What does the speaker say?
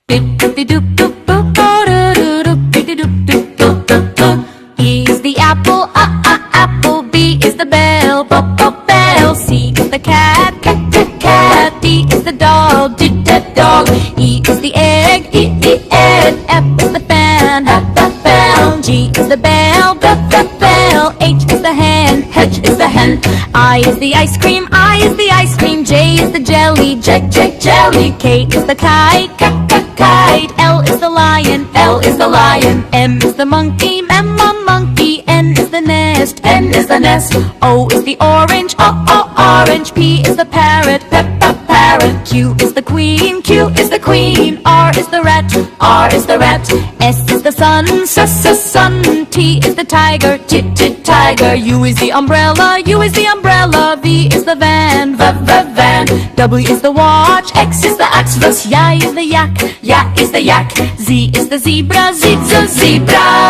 E is the apple, apple. B is the bell, bell. C is the cat, cat. D is the dog, dog. E is the egg, egg. F is the fan, fan. G is the bell, bell. H is the hen, is the hen. I is the ice cream, ice cream. J is the jelly, jelly. K is the kite, kite. L is the lion, is the lion. M is the monkey, monkey. N is the nest, is the nest. O is the orange, orange. P is the parrot, parrot. Q is the queen, is the queen. R is the rat, is the rat. S is the sun, sun. T is the tiger, tiger. U is the umbrella, is the umbrella. V is the van, van. W is the watch, X is the Xmas. Y is the yak, is the yak. Z is the zebra, zebra.